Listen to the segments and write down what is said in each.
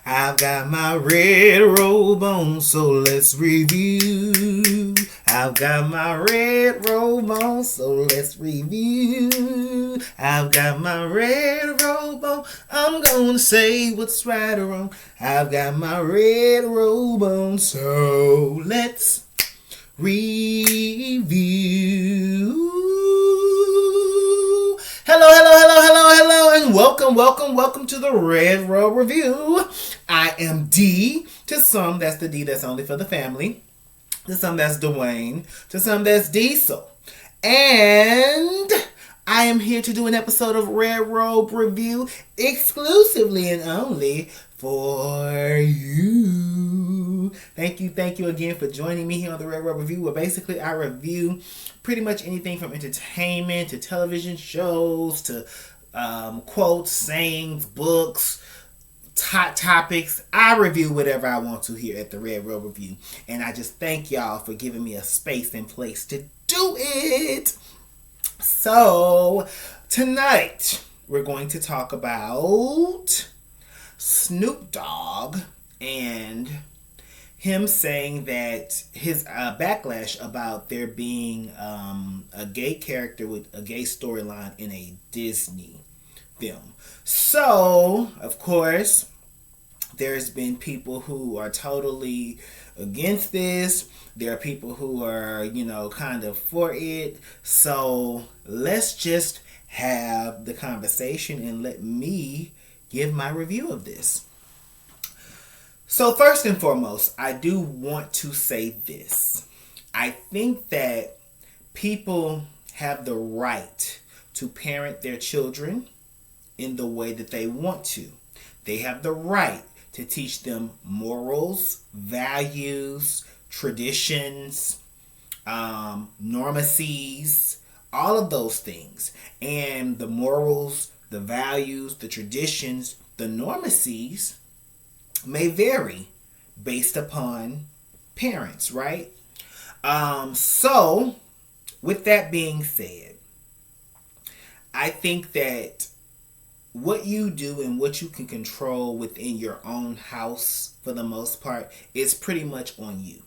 I've got my red robe on, so let's review. I've got my red robe on, so let's review. I've got my red robe on, I'm gonna say what's right or wrong. I've got my red robe on, so let's review. Hello, and welcome to the Red Robe Review. I am D. To some, that's the D that's only for the family. To some, that's Dwayne. To some, that's Diesel. And I am here to do an episode of Red Robe Review exclusively and only for you. Thank you again for joining me here on the Red Robe Review, where basically I review pretty much anything from entertainment to television shows to quotes, sayings, books, hot topics. I review whatever I want to here at the Red Robe Review. And I just thank y'all for giving me a space and place to do it. So, tonight we're going to talk about Snoop Dogg and him saying that his backlash about there being a gay character with a gay storyline in a Disney film. So, of course, there's been people who are totally against this. There are people who are, kind of for it. So, let's just have the conversation and let me give my review of this. So first and foremost, I do want to say this. I think that people have the right to parent their children in the way that they want to. They have the right to teach them morals, values, traditions, normacies, all of those things. And the morals, the values, the traditions, the normacies may vary based upon parents, right? So, with that being said, I think that what you do and what you can control within your own house, for the most part, is pretty much on you.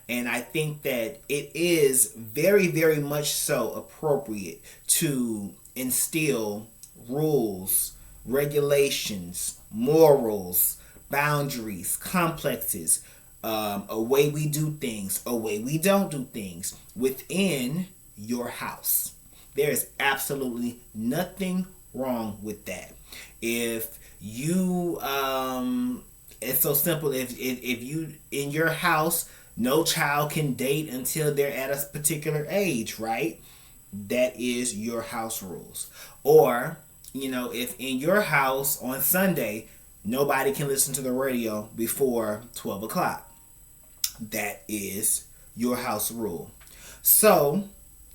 And I think that it is very, very much so appropriate to instill rules, regulations, morals, boundaries, complexes, a way we do things, a way we don't do things within your house. There is absolutely nothing wrong with that. If you, it's so simple. If you in your house, no child can date until they're at a particular age, right? That is your house rules. Or, if in your house on Sunday, nobody can listen to the radio before 12 o'clock. That is your house rule. So,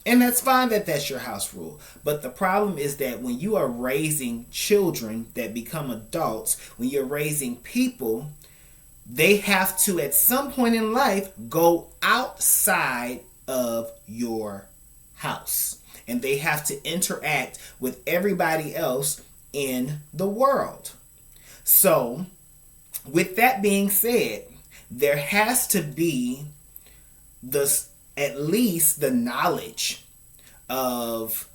and that's fine that that's your house rule. But the problem is that when you are raising children that become adults, when you're raising people, they have to, at some point in life, go outside of your house. And they have to interact with everybody else in the world. So, with that being said, there has to be at least the knowledge of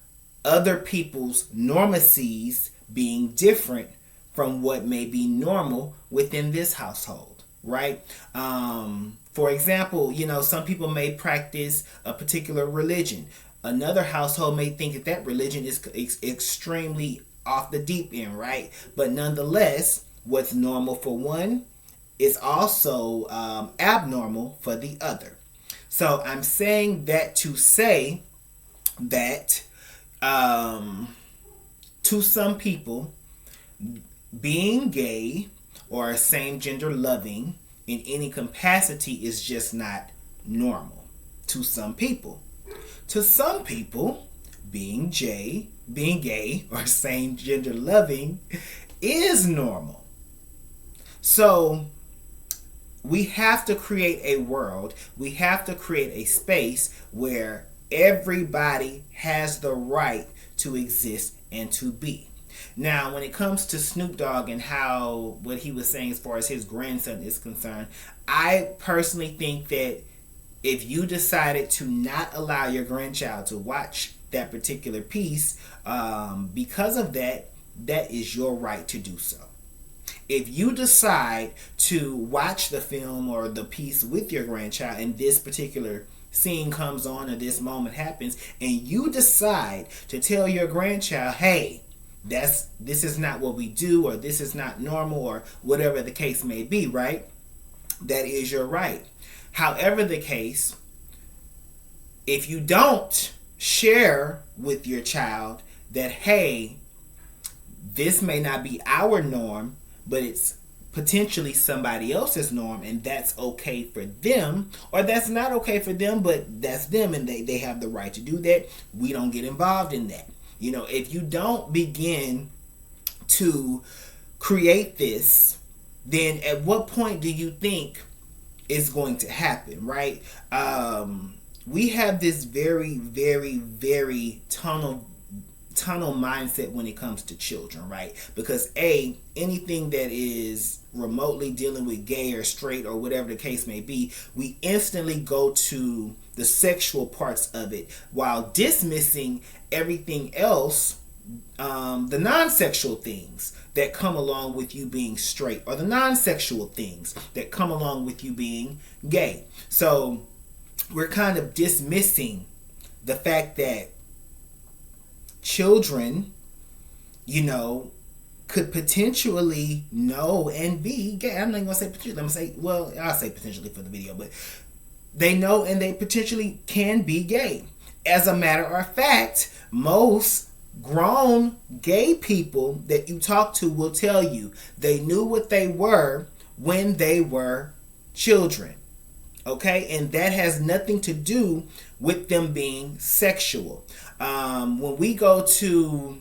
other people's normacies being different from what may be normal within this household, right? For example, some people may practice a particular religion. Another household may think that religion is extremely off the deep end, right? But nonetheless, what's normal for one is also abnormal for the other. So I'm saying that to say that to some people, being gay or same gender loving in any capacity is just not normal to some people. To some people, being gay or same gender loving is normal. So we have to create a world, we have to create a space where everybody has the right to exist and to be. Now, when it comes to Snoop Dogg and how what he was saying as far as his grandson is concerned, I personally think that if you decided to not allow your grandchild to watch that particular piece, because of that, that is your right to do so. If you decide to watch the film or the piece with your grandchild and this particular scene comes on or this moment happens, and you decide to tell your grandchild, hey, this is not what we do, or this is not normal, or whatever the case may be, right? That is your right. However the case, if you don't share with your child that, hey, this may not be our norm, but it's potentially somebody else's norm, and that's okay for them, or that's not okay for them, but that's them, and they have the right to do that. We don't get involved in that. You know, if you don't begin to create this, then at what point do you think it's going to happen, right? We have this very, very, very tunnel mindset when it comes to children, right? Because anything that is remotely dealing with gay or straight or whatever the case may be, we instantly go to the sexual parts of it while dismissing everything else, the non-sexual things that come along with you being straight, or the non-sexual things that come along with you being gay. So we're kind of dismissing the fact that children, could potentially know and be gay. I'm not going to say potentially. I'm going to say, well, I'll say potentially for the video, but they know and they potentially can be gay. As a matter of fact, most grown gay people that you talk to will tell you they knew what they were when they were children. Okay? And that has nothing to do with them being sexual. When we go to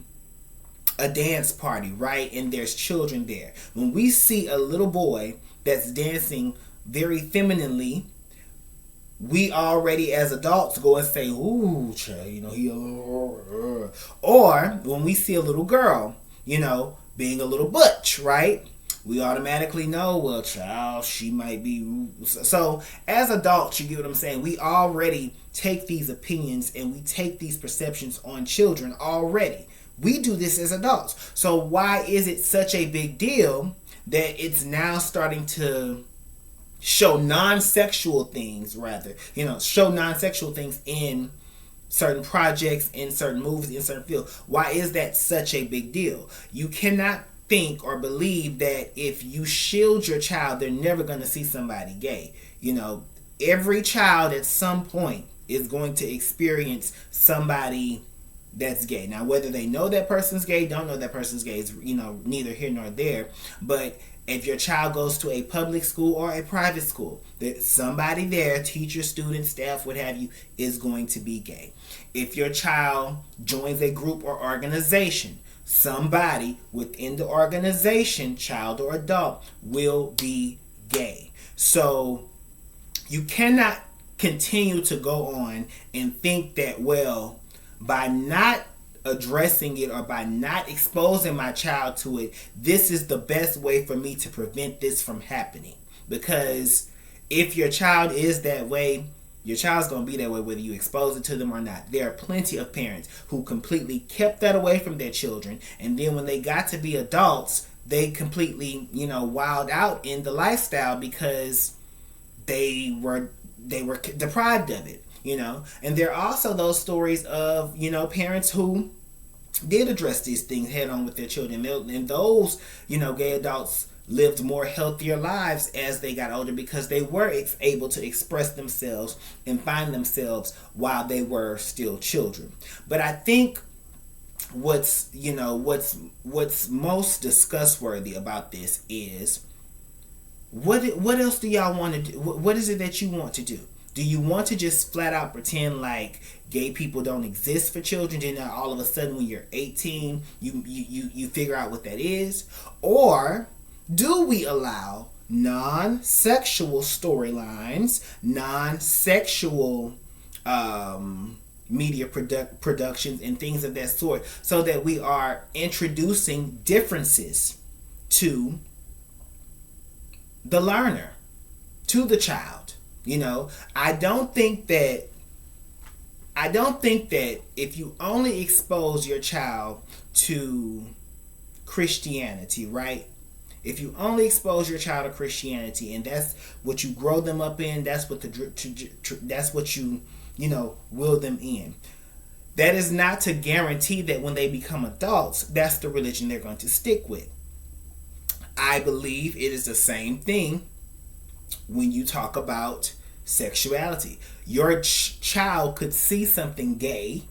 a dance party, right, and there's children there, when we see a little boy that's dancing very femininely, we already as adults go and say, ooh, child, he a little... Or when we see a little girl, being a little butch, right? We automatically know, well, child, she might be... So as adults, you get what I'm saying? We already take these opinions and we take these perceptions on children already. We do this as adults. So why is it such a big deal that it's now starting to show non-sexual things, show non-sexual things in certain projects, in certain movies, in certain fields? Why is that such a big deal? You cannot think or believe that if you shield your child, they're never going to see somebody gay. Every child at some point is going to experience somebody that's gay. Now, whether they know that person's gay, don't know that person's gay, is neither here nor there. But if your child goes to a public school or a private school, that somebody there, teacher, student, staff, what have you, is going to be gay. If your child joins a group or organization, somebody within the organization, child or adult, will be gay. So you cannot continue to go on and think that, well, by not addressing it or by not exposing my child to it, this is the best way for me to prevent this from happening. Because if your child is that way, your child's going to be that way whether you expose it to them or not. There are plenty of parents who completely kept that away from their children, and then when they got to be adults, they completely, wild out in the lifestyle because they were deprived of it. And there are also those stories of, parents who did address these things head on with their children. And those, gay adults lived more healthier lives as they got older because they were able to express themselves and find themselves while they were still children. But I think what's most discuss worthy about this is what else do y'all want to do? What is it that you want to do? Do you want to just flat out pretend like gay people don't exist for children, and now all of a sudden when you're 18, you figure out what that is? Or do we allow non-sexual storylines, non-sexual media productions and things of that sort, so that we are introducing differences to the learner, to the child. I don't think that if you only expose your child to Christianity, right? If you only expose your child to Christianity, and that's what you grow them up in, that's what you will them in. That is not to guarantee that when they become adults, that's the religion they're going to stick with. I believe it is the same thing when you talk about sexuality. Your child could see something gay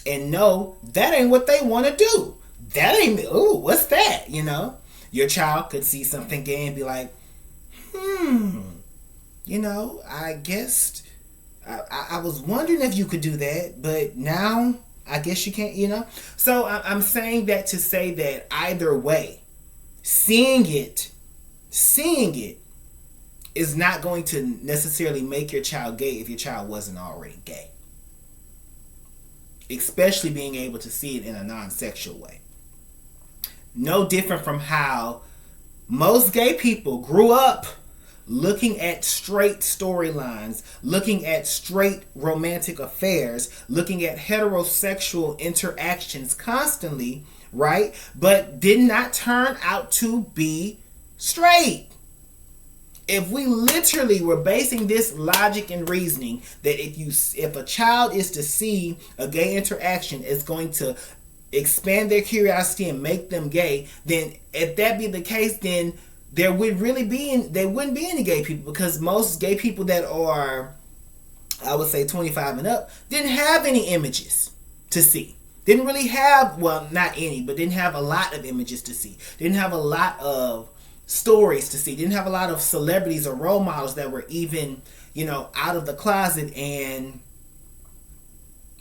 and know that ain't what they want to do. That ain't, ooh, what's that? Your child could see something gay and be like, I guess I was wondering if you could do that, but now I guess you can't, So I'm saying that to say that either way, seeing it is not going to necessarily make your child gay if your child wasn't already gay. Especially being able to see it in a non-sexual way. No different from how most gay people grew up looking at straight storylines, looking at straight romantic affairs, looking at heterosexual interactions constantly, right? But did not turn out to be straight. If we literally were basing this logic and reasoning that if a child is to see a gay interaction, it's going to expand their curiosity and make them gay, then if that be the case, then there wouldn't be any gay people, because most gay people that are, I would say, 25 and up didn't have any images to see. Didn't really have, well, not any, but didn't have a lot of images to see. Didn't have a lot of stories to see. Didn't have a lot of celebrities or role models that were even, out of the closet and,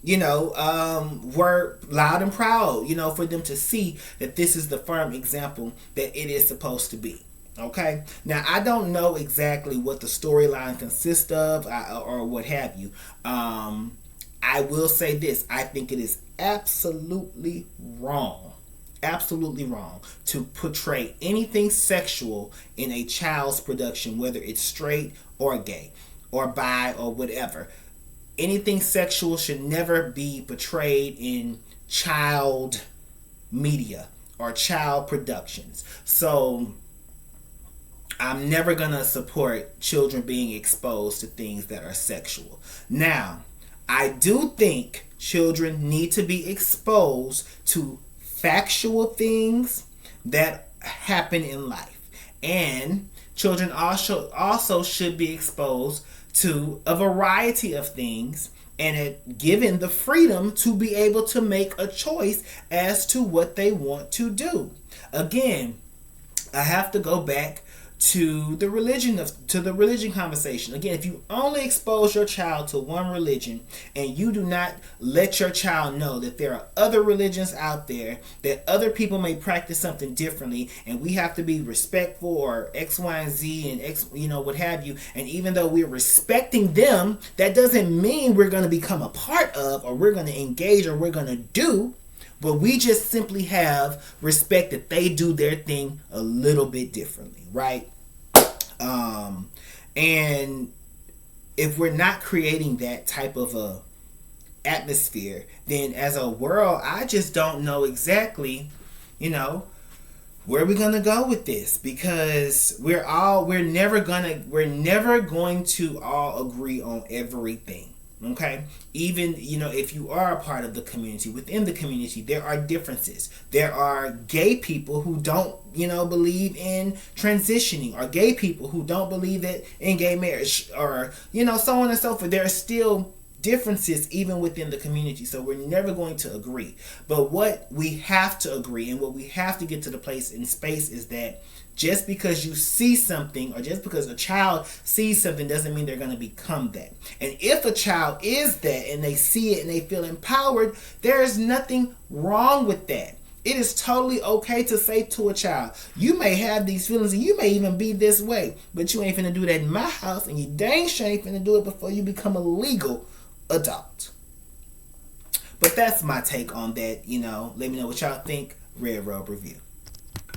were loud and proud, for them to see that this is the firm example that it is supposed to be. Okay. Now, I don't know exactly what the storyline consists of or what have you. I will say this. I think it is absolutely wrong to portray anything sexual in a child's production, whether it's straight or gay or bi or whatever. Anything sexual should never be portrayed in child media or child productions. So I'm never going to support children being exposed to things that are sexual. Now, I do think children need to be exposed to factual things that happen in life. And children also should be exposed to a variety of things and given the freedom to be able to make a choice as to what they want to do. Again, I have to go back to the religion conversation. Again, if you only expose your child to one religion and you do not let your child know that there are other religions out there, that other people may practice something differently, and we have to be respectful or X, Y, and Z and X, what have you. And even though we're respecting them, that doesn't mean we're going to become a part of, or we're going to engage, or we're going to do. But we just simply have respect that they do their thing a little bit differently, right? And if we're not creating that type of a atmosphere, then as a world, I just don't know exactly, where we're gonna go with this, because we're never going to all agree on everything. Okay, even if you are a part of the community, within the community there are differences. There are gay people who don't believe in transitioning, or gay people who don't believe that in gay marriage, or so on and so forth. There are still differences even within the community, so we're never going to agree. But what we have to agree, and what we have to get to the place in space, is that just because you see something, or just because a child sees something, doesn't mean they're going to become that. And if a child is that, and they see it and they feel empowered, there is nothing wrong with that. It is totally okay to say to a child, you may have these feelings and you may even be this way, but you ain't finna do that in my house, and you dang sure ain't finna do it before you become a legal adult. But that's my take on that. Let me know what y'all think. Red Robe Review.